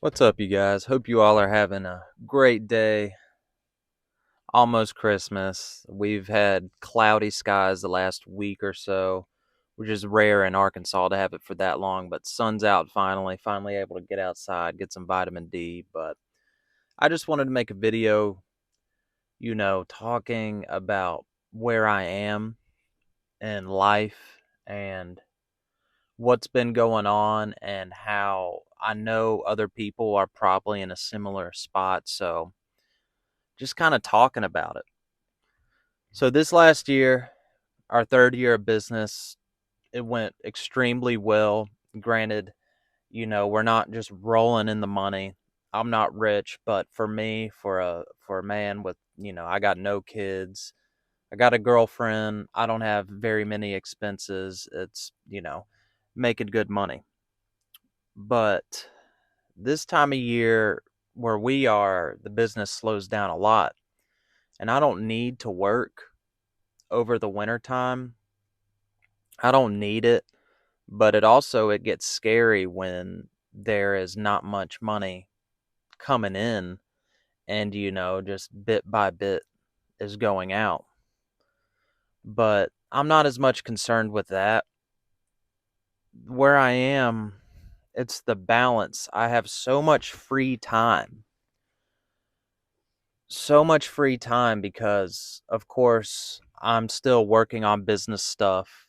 What's up, you guys? Hope you all are having a great day. Almost Christmas. We've had cloudy skies the last week or so, which is rare in Arkansas to have it for that long, but sun's out finally able to get outside, get some vitamin D. But I just wanted to make a video, talking about where I am in life and what's been going on and how I know other people are probably in a similar spot. So, just kind of talking about it. So this last year, our third year of business, it went extremely well. Granted, we're not just rolling in the money. I'm not rich, but for me, for a man with, I got no kids. I got a girlfriend. I don't have very many expenses. It's, making good money. But this time of year where we are, the business slows down a lot. And I don't need to work over the winter time. I don't need it, but it gets scary when there is not much money coming in and just bit by bit is going out. But I'm not as much concerned with that. Where I am, it's the balance. I have so much free time. So much free time because of course I'm still working on business stuff,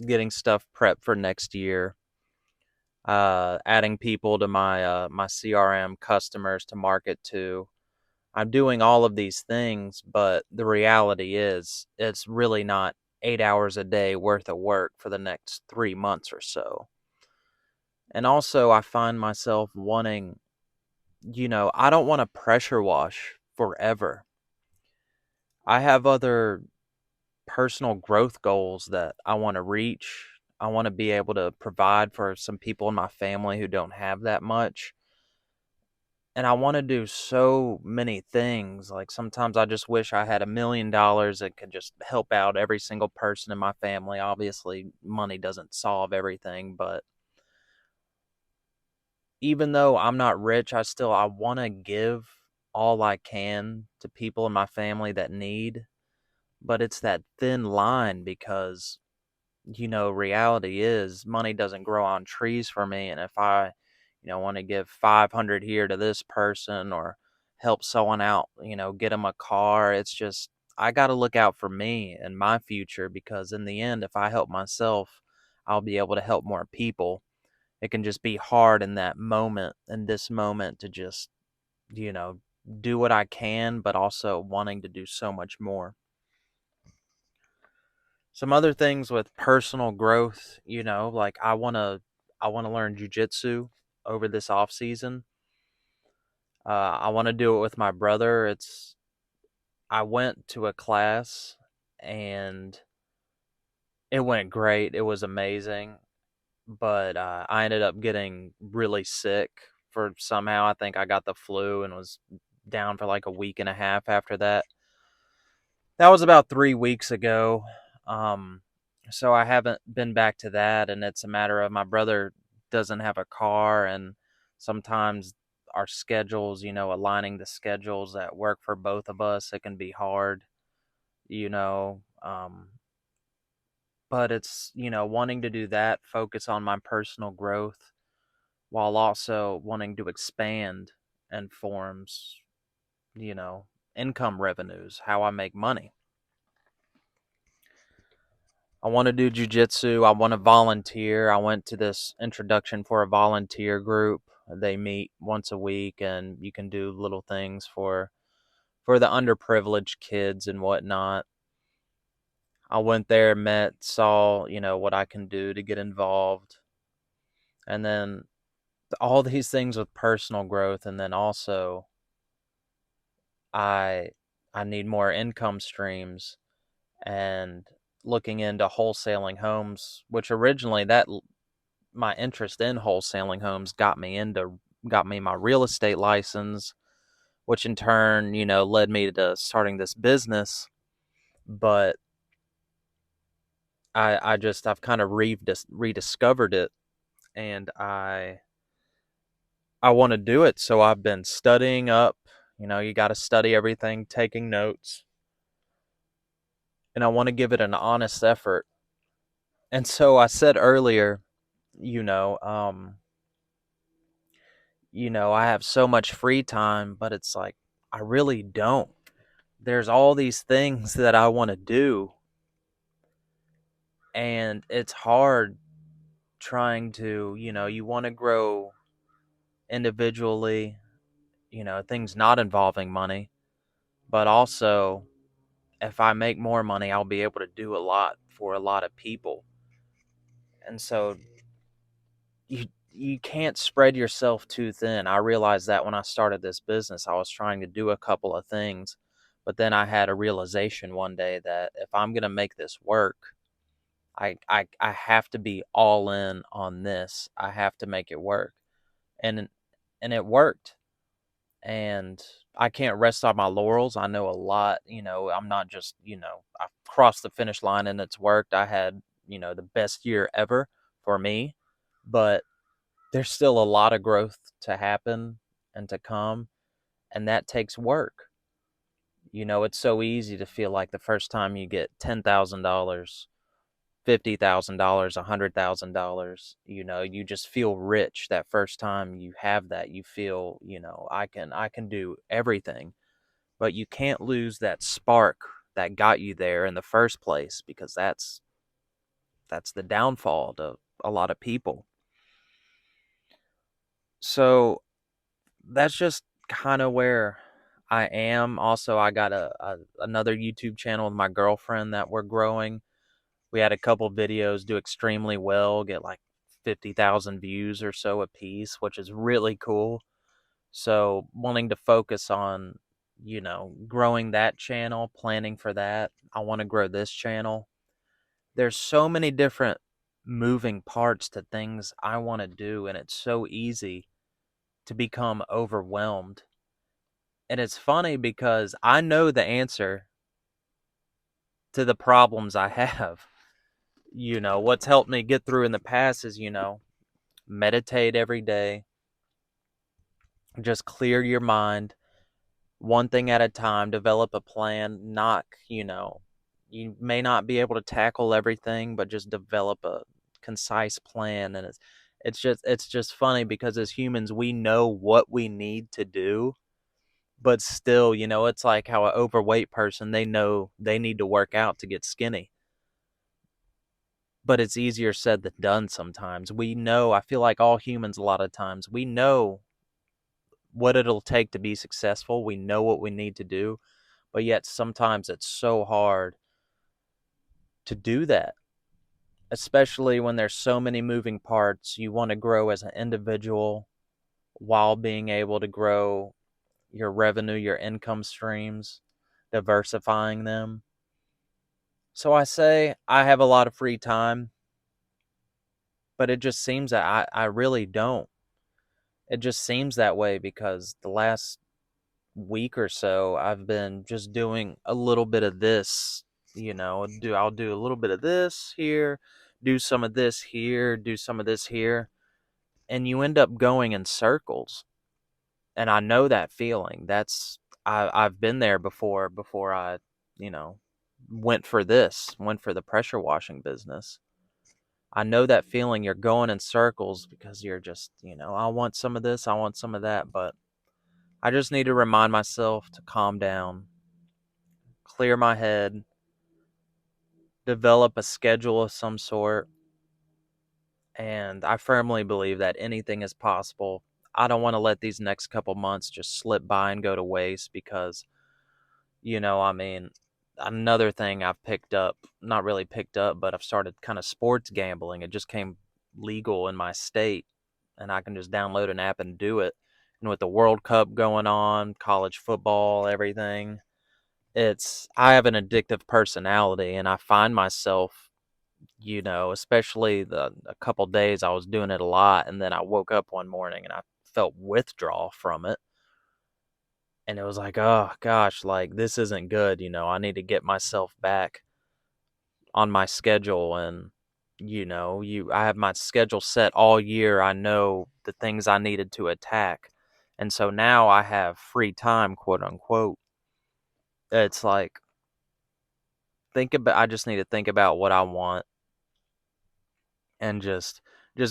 getting stuff prepped for next year, adding people to my CRM customers to market to. I'm doing all of these things, but the reality is it's really not 8 hours a day worth of work for the next 3 months or so. And also, I find myself wanting, I don't want to pressure wash forever. I have other personal growth goals that I want to reach. I want to be able to provide for some people in my family who don't have that much. And I want to do so many things. Like sometimes I just wish I had $1 million that could just help out every single person in my family. Obviously, money doesn't solve everything, but even though I'm not rich, I want to give all I can to people in my family that need. But it's that thin line because reality is money doesn't grow on trees for me. And if I, want to give 500 here to this person or help someone out, get them a car, it's just, I got to look out for me and my future because in the end, if I help myself, I'll be able to help more people. It can just be hard in that moment, in this moment, to just, you know, do what I can, but also wanting to do so much more. Some other things with personal growth, like I want to learn jujitsu over this off season. I want to do it with my brother. I went to a class and it went great. It was amazing, but I ended up getting really sick for somehow. I think I got the flu and was down for like a week and a half after that. That was about 3 weeks ago. Um, so I haven't been back to that, and it's a matter of my brother doesn't have a car, and sometimes our schedules, aligning the schedules that work for both of us, it can be hard, you know. But it's, wanting to do that, focus on my personal growth while also wanting to expand and forms, you know, income revenues, how I make money. I want to do jujitsu. I want to volunteer. I went to this introduction for a volunteer group. They meet once a week, and you can do little things for the underprivileged kids and whatnot. I went there, met, saw, what I can do to get involved, and then all these things with personal growth, and then also I I need more income streams and looking into wholesaling homes, which originally that my interest in wholesaling homes got me my real estate license, which in turn, led me to starting this business. But I've kind of rediscovered it, and I want to do it. So I've been studying up. You know, you got to study everything, taking notes, and I want to give it an honest effort. And so I said earlier, you know, um, I have so much free time, but it's like I really don't. There's all these things that I want to do, and it's hard trying to, you want to grow individually, things not involving money, but also if I make more money, I'll be able to do a lot for a lot of people. And so you can't spread yourself too thin. I realized that when I started this business, I was trying to do a couple of things, but then I had a realization one day that if I'm going to make this work, I have to be all in on this. I have to make it work. And and it worked. And I can't rest on my laurels. I know a lot, I'm not just, I crossed the finish line and it's worked. I had, the best year ever for me, but there's still a lot of growth to happen and to come, and that takes work. It's so easy to feel like the first time you get $10,000, $50,000, $100,000, you just feel rich that first time you have that. You feel, I can do everything. But you can't lose that spark that got you there in the first place, because that's the downfall to a lot of people. So that's just kind of where I am. Also, I got a another YouTube channel with my girlfriend that we're growing. We had a couple videos do extremely well, get like 50,000 views or so a piece, which is really cool. So, wanting to focus on, growing that channel, planning for that. I want to grow this channel. There's so many different moving parts to things I want to do, and it's so easy to become overwhelmed. And it's funny because I know the answer to the problems I have. What's helped me get through in the past is, meditate every day, just clear your mind, one thing at a time, develop a plan, not, you may not be able to tackle everything, but just develop a concise plan. And it's just funny because as humans, we know what we need to do, but still, it's like how an overweight person, they know they need to work out to get skinny. But it's easier said than done sometimes. We know, I feel like all humans, a lot of times, we know what it'll take to be successful. We know what we need to do, but yet sometimes it's so hard to do that, especially when there's so many moving parts. You want to grow as an individual while being able to grow your revenue, your income streams, diversifying them. So I say I have a lot of free time, but it just seems that I really don't. It just seems that way because the last week or so I've been just doing a little bit of this, I'll do a little bit of this here, do some of this here, do some of this here, and you end up going in circles. And I know that feeling. I've been there before I, you know, went for the pressure washing business. I know that feeling. You're going in circles because you're just, I want some of this, I want some of that, but I just need to remind myself to calm down, clear my head, develop a schedule of some sort, and I firmly believe that anything is possible. I don't want to let these next couple months just slip by and go to waste because, I mean, another thing I've picked up, not really picked up, but I've started kind of sports gambling. It just came legal in my state, and I can just download an app and do it. And with the World Cup going on, college football, everything, I have an addictive personality, and I find myself, especially the a couple days I was doing it a lot, and then I woke up one morning and I felt withdrawal from it, and it was like, oh gosh, like this isn't good. I need to get myself back on my schedule, and I have my schedule set all year. I know the things I needed to attack. And so now I have free time, quote unquote. It's like I just need to think about what I want and just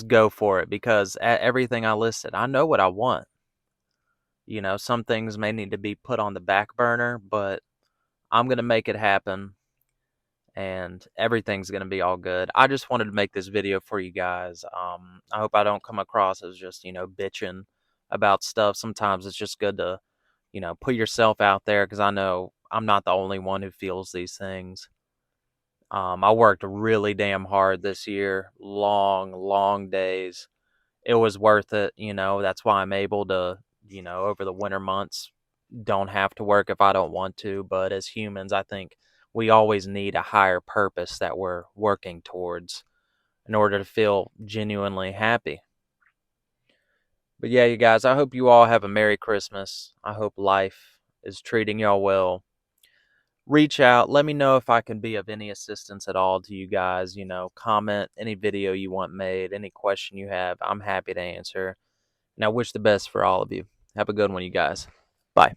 go for it, because everything I listed, I know what I want. Some things may need to be put on the back burner, but I'm going to make it happen and everything's going to be all good. I just wanted to make this video for you guys. I hope I don't come across as just, bitching about stuff. Sometimes it's just good to, put yourself out there, because I know I'm not the only one who feels these things. I worked really damn hard this year, long, long days. It was worth it. That's why I'm able to, over the winter months, don't have to work if I don't want to. But as humans, I think we always need a higher purpose that we're working towards in order to feel genuinely happy. But yeah, you guys, I hope you all have a Merry Christmas. I hope life is treating y'all well. Reach out. Let me know if I can be of any assistance at all to you guys. Comment any video you want made, any question you have. I'm happy to answer. And I wish the best for all of you. Have a good one, you guys. Bye.